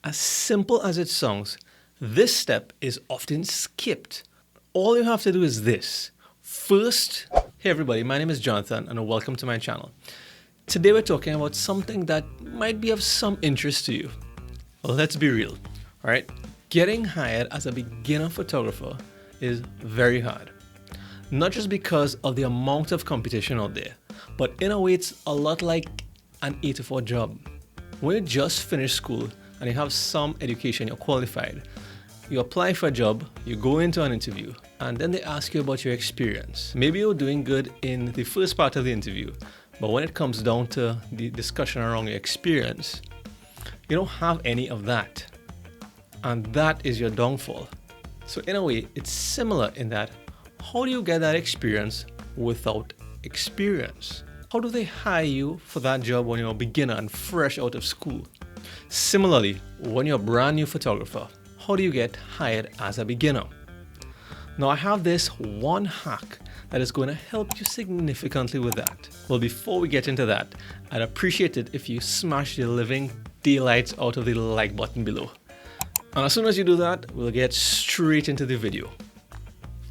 As simple as it sounds, this step is often skipped. All you have to do is this. First, hey everybody, my name is Jonathan and welcome to my channel. Today we're talking about something that might be of some interest to you. Well, let's be real, all right? Getting hired as a beginner photographer is very hard. Not just because of the amount of competition out there, but in a way it's a lot like an 8 to 4 job. When you just finished school and you have some education, you're qualified, you apply for a job, you go into an interview, and then they ask you about your experience. Maybe you're doing good in the first part of the interview, but when it comes down to the discussion around your experience, you don't have any of that. And that is your downfall. So in a way, it's similar in that, how do you get that experience without experience? How do they hire you for that job when you're a beginner and fresh out of school? Similarly, when you're a brand new photographer, how do you get hired as a beginner? Now I have this one hack that is going to help you significantly with that. Well, before we get into that, I'd appreciate it if you smash the living daylights out of the like button below. And as soon as you do that, we'll get straight into the video.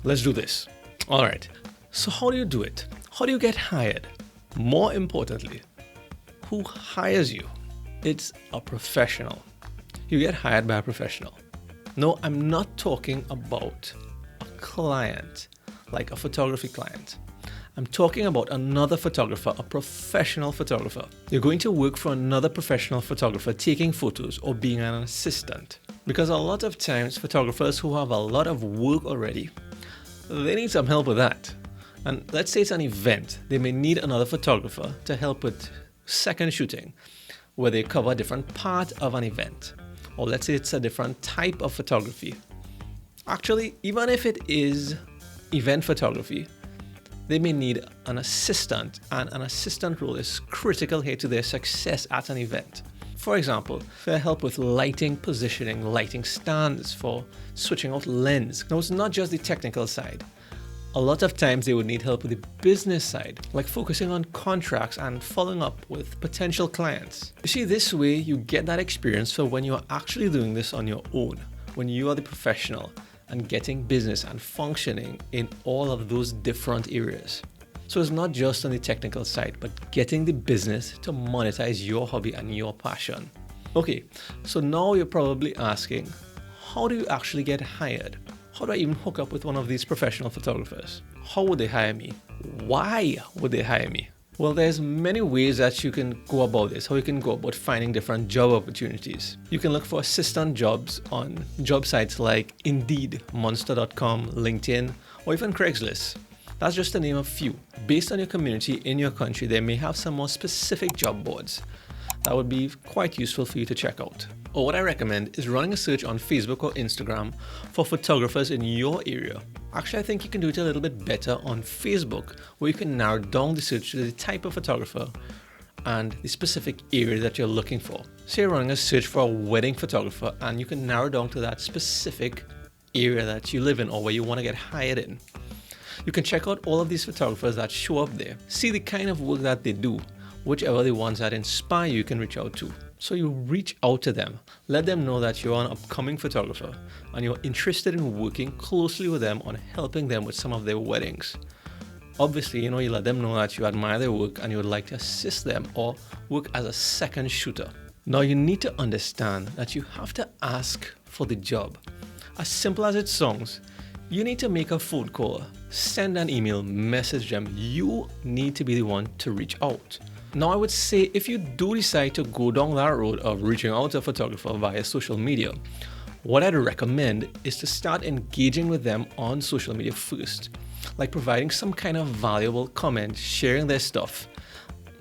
Let's do this. All right. So how do you do it? How do you get hired? More importantly, who hires you? It's a professional. You get hired by a professional. No, I'm not talking about a client, like a photography client. I'm talking about another photographer, a professional photographer. You're going to work for another professional photographer taking photos or being an assistant. Because a lot of times, photographers who have a lot of work already, they need some help with that. And let's say it's an event, they may need another photographer to help with second shooting, where they cover a different part of an event. Or let's say it's a different type of photography. Actually, even if it is event photography, they may need an assistant, and an assistant role is critical here to their success at an event. For example, for help with lighting, positioning, lighting stands, for switching out lens. Now, it's not just the technical side. A lot of times they would need help with the business side, like focusing on contracts and following up with potential clients. You see, this way you get that experience for when you're actually doing this on your own, when you are the professional and getting business and functioning in all of those different areas. So it's not just on the technical side, but getting the business to monetize your hobby and your passion. Okay, so now you're probably asking, how do you actually get hired? How do I even hook up with one of these professional photographers? How would they hire me? Why would they hire me? Well, there's many ways that you can go about this, how you can go about finding different job opportunities. You can look for assistant jobs on job sites like Indeed, Monster.com, LinkedIn, or even Craigslist. That's just to name a few. Based on your community in your country, they may have some more specific job boards that would be quite useful for you to check out. Or what I recommend is running a search on Facebook or Instagram for photographers in your area. Actually, I think you can do it a little bit better on Facebook, where you can narrow down the search to the type of photographer and the specific area that you're looking for. Say you're running a search for a wedding photographer, and you can narrow down to that specific area that you live in or where you want to get hired in. You can check out all of these photographers that show up there, see the kind of work that they do, whichever the ones that inspire you can reach out to. So you reach out to them, let them know that you're an upcoming photographer and you're interested in working closely with them on helping them with some of their weddings. Obviously, you let them know that you admire their work and you would like to assist them or work as a second shooter. Now you need to understand that you have to ask for the job. As simple as it sounds, you need to make a phone call, send an email, message them. You need to be the one to reach out. Now, I would say if you do decide to go down that road of reaching out to a photographer via social media, what I'd recommend is to start engaging with them on social media first, like providing some kind of valuable comment, sharing their stuff,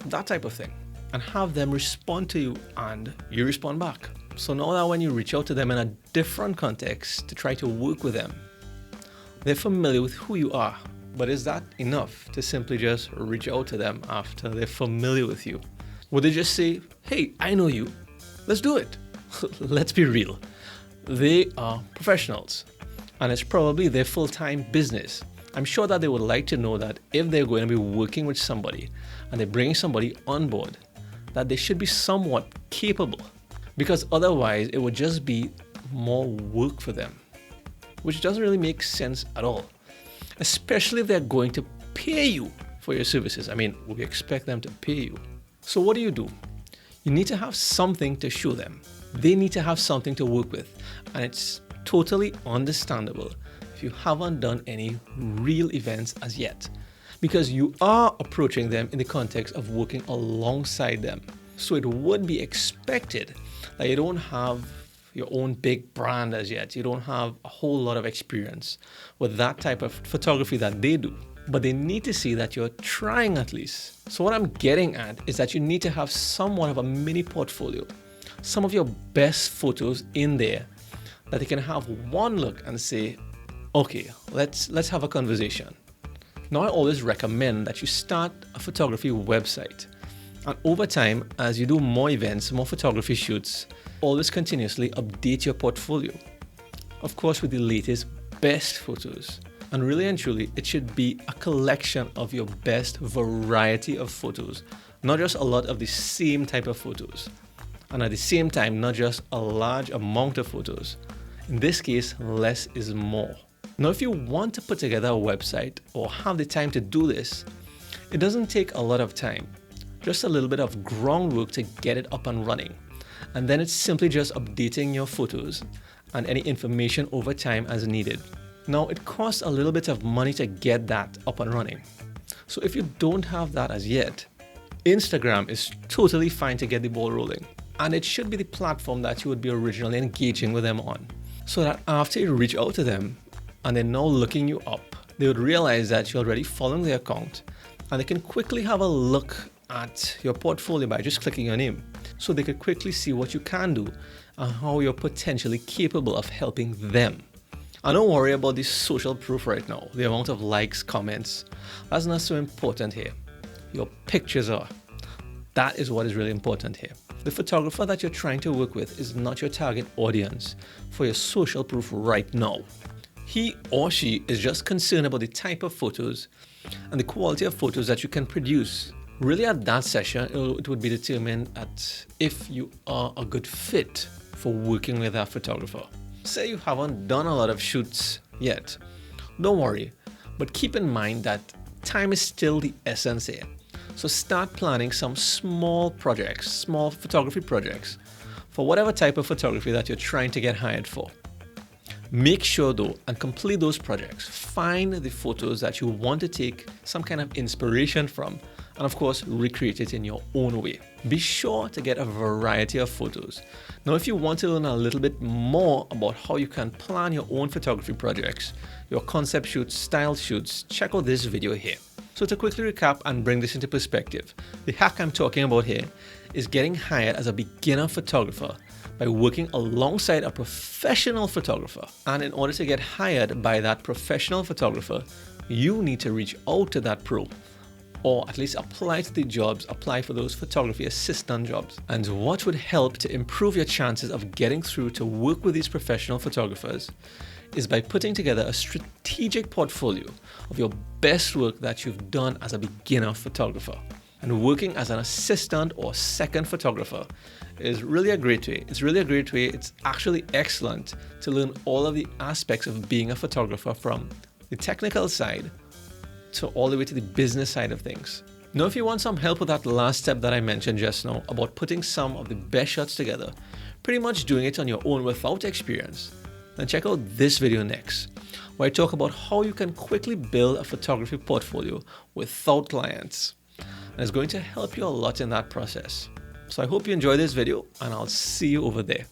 that type of thing, and have them respond to you and you respond back. So now that when you reach out to them in a different context to try to work with them, they're familiar with who you are. But is that enough to simply just reach out to them after they're familiar with you? Would they just say, hey, I know you, let's do it? Let's be real. They are professionals and it's probably their full-time business. I'm sure that they would like to know that if they're going to be working with somebody and they're bringing somebody on board, that they should be somewhat capable. because otherwise it would just be more work for them, which doesn't really make sense at all, especially if they're going to pay you for your services. I mean, we expect them to pay you. So what do? You need to have something to show them. They need to have something to work with. And it's totally understandable if you haven't done any real events as yet, because you are approaching them in the context of working alongside them. So it would be expected that you don't have your own big brand as yet. You don't have a whole lot of experience with that type of photography that they do. But they need to see that you're trying at least. So what I'm getting at is that you need to have somewhat of a mini portfolio, some of your best photos in there that they can have one look and say, okay, let's have a conversation. Now I always recommend that you start a photography website. And over time, as you do more events, more photography shoots, always continuously update your portfolio. Of course, with the latest best photos. And really and truly, it should be a collection of your best variety of photos, not just a lot of the same type of photos. And at the same time, not just a large amount of photos. In this case, less is more. Now, if you want to put together a website or have the time to do this, it doesn't take a lot of time. Just a little bit of groundwork to get it up and running. And then it's simply just updating your photos and any information over time as needed. Now, it costs a little bit of money to get that up and running. So if you don't have that as yet, Instagram is totally fine to get the ball rolling. And it should be the platform that you would be originally engaging with them on. So that after you reach out to them and they're now looking you up, they would realize that you're already following their account and they can quickly have a look at your portfolio by just clicking your name. So they could quickly see what you can do and how you're potentially capable of helping them. And don't worry about the social proof right now. The amount of likes, comments, that's not so important here. Your pictures are. That is what is really important here. The photographer that you're trying to work with is not your target audience for your social proof right now. He or she is just concerned about the type of photos and the quality of photos that you can produce. Really at that session, it would be determined at if you are a good fit for working with that photographer. Say you haven't done a lot of shoots yet. Don't worry, but keep in mind that time is still the essence here. So start planning some small projects, small photography projects for whatever type of photography that you're trying to get hired for. Make sure though, and complete those projects. Find the photos that you want to take some kind of inspiration from, and of course, recreate it in your own way. Be sure to get a variety of photos. Now, if you want to learn a little bit more about how you can plan your own photography projects, your concept shoots, style shoots, check out this video here. So to quickly recap and bring this into perspective, the hack I'm talking about here is getting hired as a beginner photographer by working alongside a professional photographer. And in order to get hired by that professional photographer, you need to reach out to that pro, or at least apply to the jobs, apply for those photography assistant jobs. And what would help to improve your chances of getting through to work with these professional photographers is by putting together a strategic portfolio of your best work that you've done as a beginner photographer. And working as an assistant or second photographer is really a great way. It's really a great way. It's actually excellent to learn all of the aspects of being a photographer, from the technical side to all the way to the business side of things. Now, if you want some help with that last step that I mentioned just now about putting some of the best shots together, pretty much doing it on your own without experience, then check out this video next, where I talk about how you can quickly build a photography portfolio without clients. And it's going to help you a lot in that process. So I hope you enjoyed this video, and I'll see you over there.